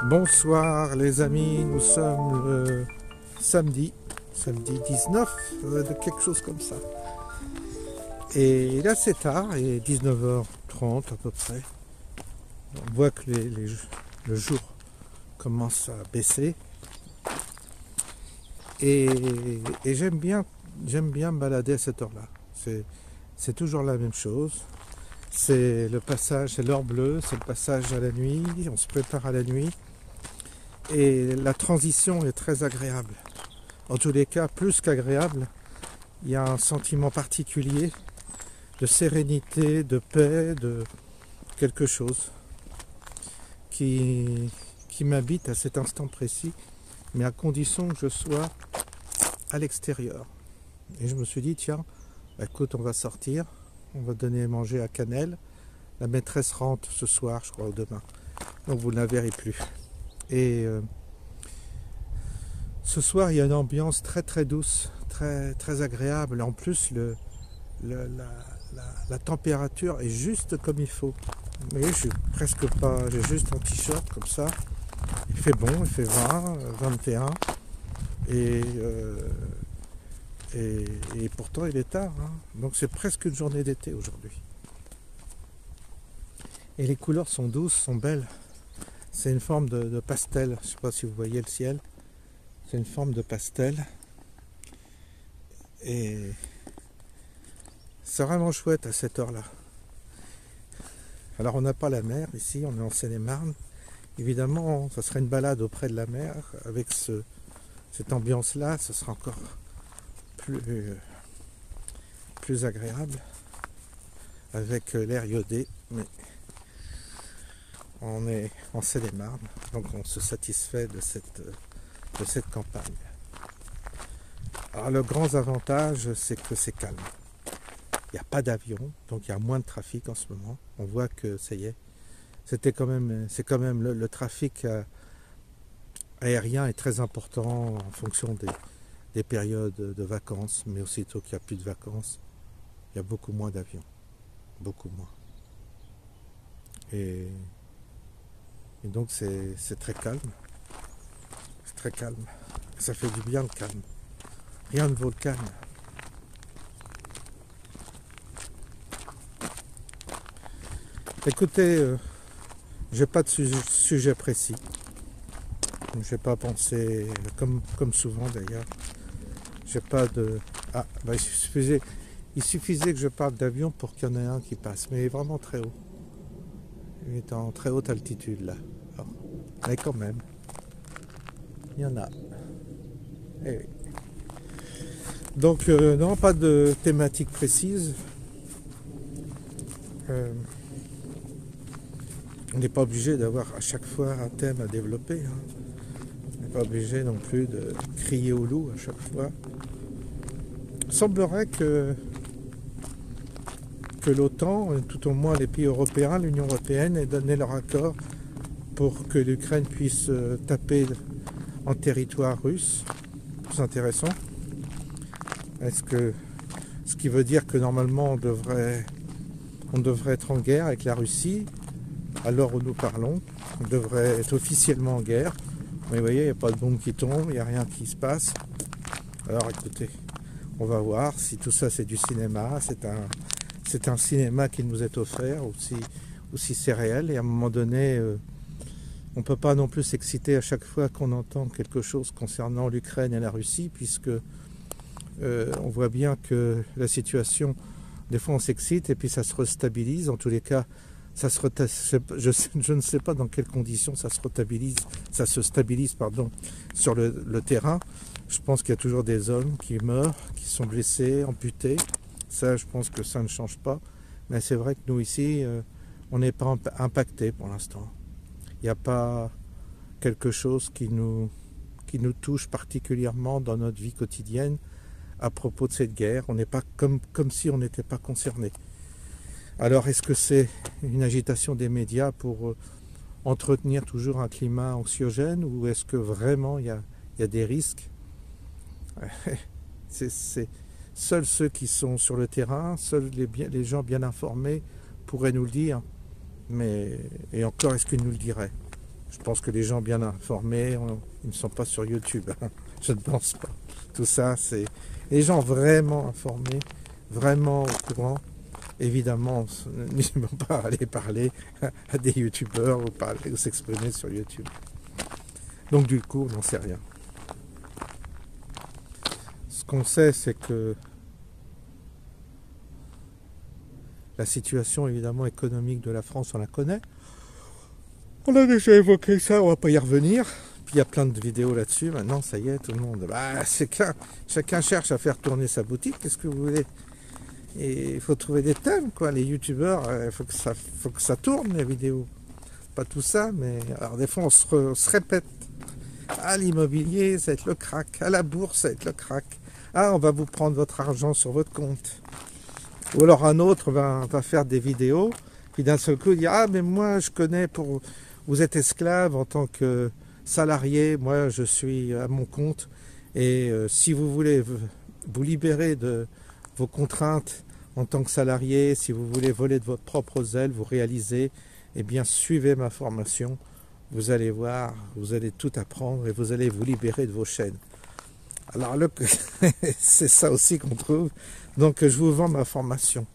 Bonsoir les amis, nous sommes le samedi 19, de quelque chose comme ça. Et là c'est tard, il est 19h30 à peu près. On voit que le jour commence à baisser. Et j'aime bien me balader à cette heure-là. C'est toujours la même chose. C'est le passage, c'est l'heure bleue, c'est le passage à la nuit, on se prépare à la nuit. Et la transition est très agréable. En tous les cas, plus qu'agréable, il y a un sentiment particulier de sérénité, de paix, de quelque chose qui m'habite à cet instant précis, mais à condition que je sois à l'extérieur. Et je me suis dit, tiens, écoute, on va sortir, on va donner à manger à Cannelle. La maîtresse rentre ce soir, je crois, ou demain. Donc vous ne la verrez plus. Et ce soir, il y a une ambiance très très douce, très, très agréable. En plus, la température est juste comme il faut. Vous voyez, je suis presque pas, j'ai juste un t-shirt comme ça. Il fait bon, il fait 20, 21. Et pourtant, il est tard. Hein. Donc c'est presque une journée d'été aujourd'hui. Et les couleurs sont douces, sont belles. C'est une forme de pastel. Je ne sais pas si vous voyez le ciel. C'est une forme de pastel. Et c'est vraiment chouette à cette heure-là. Alors on n'a pas la mer ici, on est en Seine-et-Marne. Évidemment, ça serait une balade auprès de la mer. Avec cette ambiance-là, ce sera encore plus agréable. Avec l'air iodé. Mais on est en Seine-et-Marne, donc on se satisfait de cette campagne. Alors le grand avantage, c'est que c'est calme. Il n'y a pas d'avion, donc il y a moins de trafic en ce moment. On voit que ça y est, c'est quand même le trafic aérien est très important en fonction des périodes de vacances, mais aussitôt qu'il n'y a plus de vacances, il y a beaucoup moins d'avions, beaucoup moins. Et donc c'est très calme. C'est très calme. Ça fait du bien le calme. Rien ne vaut le calme. Écoutez, j'ai pas de sujet précis. J'ai pas pensé, comme souvent d'ailleurs. J'ai pas de. Ah, bah, il suffisait que je parle d'avion pour qu'il y en ait un qui passe, mais il est vraiment très haut. Il est en très haute altitude là. Alors, mais quand même, il y en a. Eh oui. Donc non, pas de thématique précise. On n'est pas obligé d'avoir à chaque fois un thème à développer. Hein. On n'est pas obligé non plus de crier au loup à chaque fois. Il semblerait que l'OTAN, tout au moins les pays européens, l'Union européenne, ait donné leur accord pour que l'Ukraine puisse taper en territoire russe. C'est intéressant. Ce qui veut dire que normalement on devrait être en guerre avec la Russie à l'heure où nous parlons. On devrait être officiellement en guerre. Mais vous voyez, il n'y a pas de bombe qui tombe, il n'y a rien qui se passe. Alors écoutez, on va voir si tout ça c'est du cinéma, c'est un cinéma qui nous est offert, ou si c'est réel. Et à un moment donné, on ne peut pas non plus s'exciter à chaque fois qu'on entend quelque chose concernant l'Ukraine et la Russie, puisque on voit bien que la situation, des fois on s'excite et puis ça se restabilise. En tous les cas, je ne sais pas dans quelles conditions ça se stabilise sur le terrain. Je pense qu'il y a toujours des hommes qui meurent, qui sont blessés, amputés. Ça, je pense que ça ne change pas. Mais c'est vrai que nous ici, on n'est pas impacté pour l'instant. Il n'y a pas quelque chose qui nous touche particulièrement dans notre vie quotidienne à propos de cette guerre. On n'est pas comme si on n'était pas concerné. Alors, est-ce que c'est une agitation des médias pour entretenir toujours un climat anxiogène, ou est-ce que vraiment il y a des risques? Seuls ceux qui sont sur le terrain, seuls les gens bien informés pourraient nous le dire. Et encore, est-ce qu'ils nous le diraient? Je pense que les gens bien informés, ils ne sont pas sur YouTube. Je ne pense pas. Tout ça, c'est les gens vraiment informés, vraiment au courant. Évidemment, ils ne vont pas aller parler à des youtubeurs ou s'exprimer sur YouTube. Donc du coup, on n'en sait rien. Ce qu'on sait, c'est que la situation évidemment économique de la France, on la connaît. On a déjà évoqué ça, on va pas y revenir. Puis il y a plein de vidéos là-dessus. Maintenant, ça y est, tout le monde. Chacun cherche à faire tourner sa boutique. Qu'est-ce que vous voulez? Et il faut trouver des thèmes, quoi. Les youtubeurs, il faut que ça tourne, les vidéos. Pas tout ça, mais alors des fois on se répète. Ah, l'immobilier, ça va être le crack. À la bourse, ça va être le crack. Ah, on va vous prendre votre argent sur votre compte. Ou alors un autre va faire des vidéos, puis d'un seul coup il dit ah mais moi je connais vous êtes esclave en tant que salarié, moi je suis à mon compte et si vous voulez vous libérer de vos contraintes en tant que salarié, si vous voulez voler de votre propre aile, vous réaliser, eh bien suivez ma formation, vous allez voir, vous allez tout apprendre et vous allez vous libérer de vos chaînes. Alors c'est ça aussi qu'on trouve. Donc je vous vends ma formation.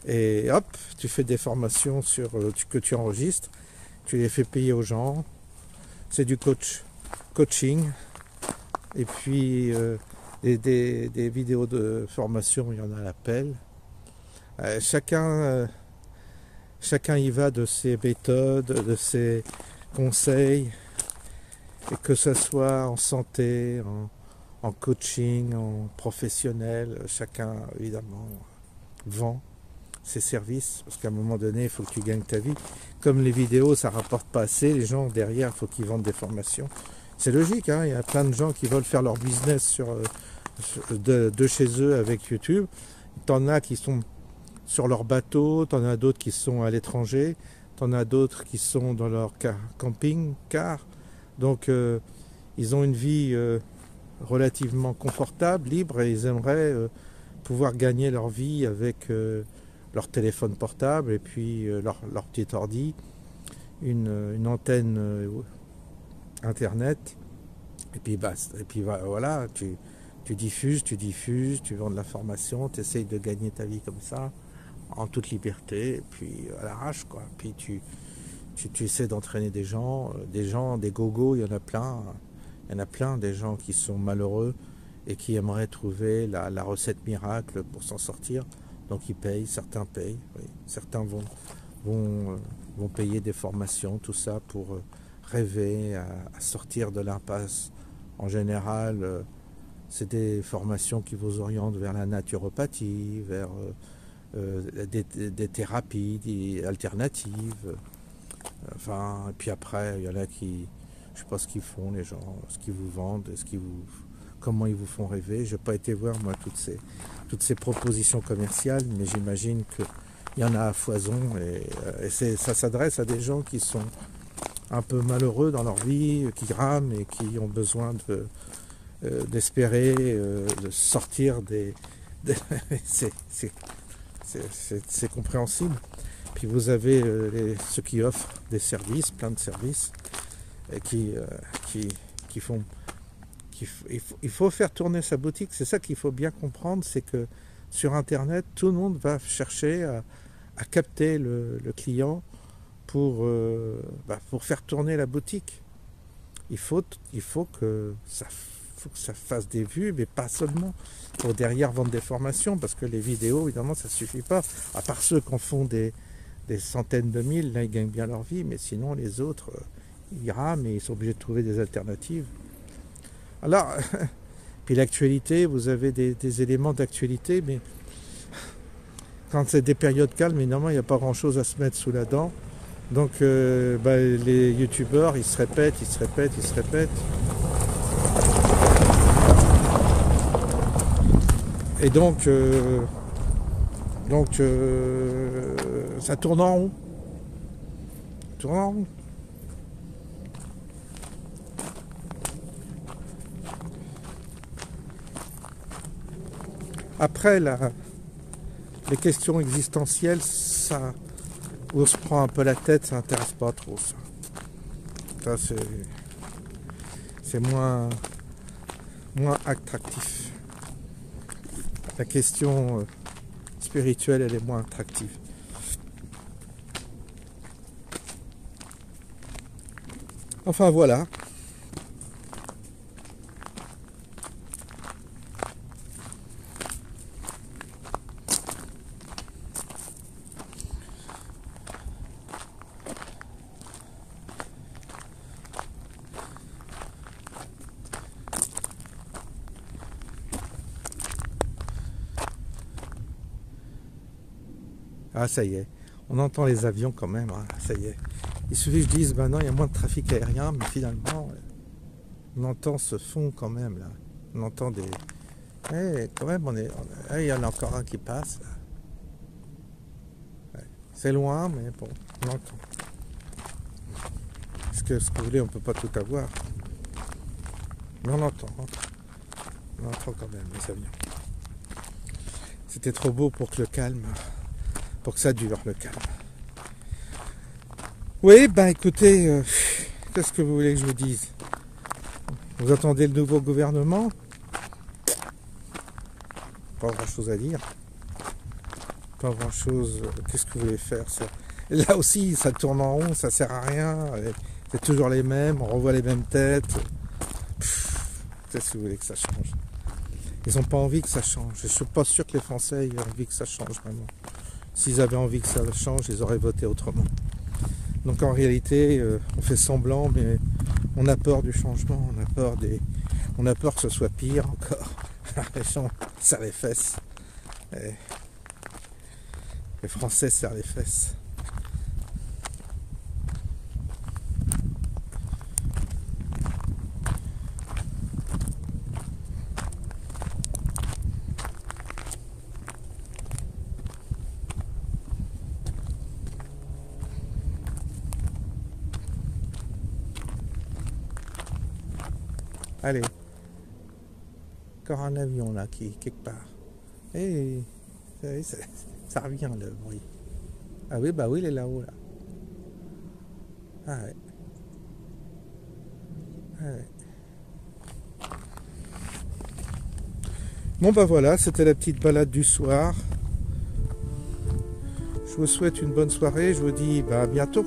Et hop, tu fais des formations que tu enregistres, tu les fais payer aux gens. C'est du coaching. Et puis des vidéos de formation, il y en a à l'appel. Chacun y va de ses méthodes, de ses conseils, et que ce soit en santé, en coaching, en professionnel, chacun évidemment vend ses services, parce qu'à un moment donné, il faut que tu gagnes ta vie. Comme les vidéos, ça rapporte pas assez, les gens derrière, il faut qu'ils vendent des formations. C'est logique, hein, il y a plein de gens qui veulent faire leur business de chez eux avec YouTube. T'en as qui sont sur leur bateau, t'en as d'autres qui sont à l'étranger, t'en as d'autres qui sont dans leur camping-car. Donc, ils ont une vie relativement confortable, libre, et ils aimeraient pouvoir gagner leur vie avec leur téléphone portable et puis leur petit ordi, une antenne internet, et puis basta. Et puis voilà, tu diffuses, tu vends de l'information, tu essayes de gagner ta vie comme ça, en toute liberté, et puis à l'arrache, quoi. Puis tu essaies d'entraîner des gens, des gogos, il y en a plein. Il y en a plein des gens qui sont malheureux et qui aimeraient trouver la recette miracle pour s'en sortir. Donc ils payent, certains payent, oui. Certains vont payer des formations, tout ça pour rêver à sortir de l'impasse. En général, c'est des formations qui vous orientent vers la naturopathie, vers des thérapies alternatives. Enfin, et puis après, il y en a qui... Je ne sais pas ce qu'ils font, les gens, ce qu'ils vous vendent, comment ils vous font rêver. Je n'ai pas été voir, moi, toutes ces propositions commerciales, mais j'imagine qu'il y en a à foison. Et ça s'adresse à des gens qui sont un peu malheureux dans leur vie, qui rament et qui ont besoin d'espérer de sortir c'est compréhensible. Puis vous avez ceux qui offrent des services, plein de services, et qui font... Il faut faire tourner sa boutique. C'est ça qu'il faut bien comprendre, c'est que sur Internet, tout le monde va chercher à capter le client pour faire tourner la boutique. Il faut que ça fasse des vues, mais pas seulement pour derrière vendre des formations, parce que les vidéos, évidemment, ça ne suffit pas. À part ceux qui en font des centaines de mille, là, ils gagnent bien leur vie, mais sinon, les autres... ils rament et ils sont obligés de trouver des alternatives. Alors, puis l'actualité, vous avez des éléments d'actualité, mais quand c'est des périodes calmes, évidemment, il n'y a pas grand-chose à se mettre sous la dent. Donc, les youtubeurs, ils se répètent. Et donc ça tourne en rond. Après, les questions existentielles, ça, où on se prend un peu la tête, ça n'intéresse pas trop, ça. Ça, c'est moins attractif. La question spirituelle, elle est moins attractive. Enfin voilà. Ah, ça y est, on entend les avions quand même, hein, ça y est. Il suffit que je dise, ben non, il y a moins de trafic aérien, mais finalement, on entend ce fond quand même, là. On entend des... Eh, quand même, il y en a encore un qui passe, là. Ouais. C'est loin, mais bon, on entend. Parce que ce que vous voulez, on ne peut pas tout avoir. Mais on entend, hein. On entend quand même les avions. C'était trop beau pour que le calme... pour que ça dure, le calme. Oui, ben écoutez, qu'est-ce que vous voulez que je vous dise? Vous attendez le nouveau gouvernement? Pas grand-chose à dire. Pas grand-chose. Qu'est-ce que vous voulez faire? Là aussi, ça tourne en rond, ça sert à rien. C'est toujours les mêmes, on revoit les mêmes têtes. Qu'est-ce que vous voulez que ça change? Ils n'ont pas envie que ça change. Je ne suis pas sûr que les Français aient envie que ça change vraiment. S'ils avaient envie que ça change, ils auraient voté autrement. Donc en réalité, on fait semblant, mais on a peur du changement, on a peur que ce soit pire encore. Les gens serrent les fesses. Et les Français serrent les fesses. Allez, encore un avion là qui est quelque part. Et ça revient le bruit. Ah oui, bah oui, il est là-haut là. Ah ouais. Ah ouais. Bon bah voilà, c'était la petite balade du soir. Je vous souhaite une bonne soirée, je vous dis bah à bientôt.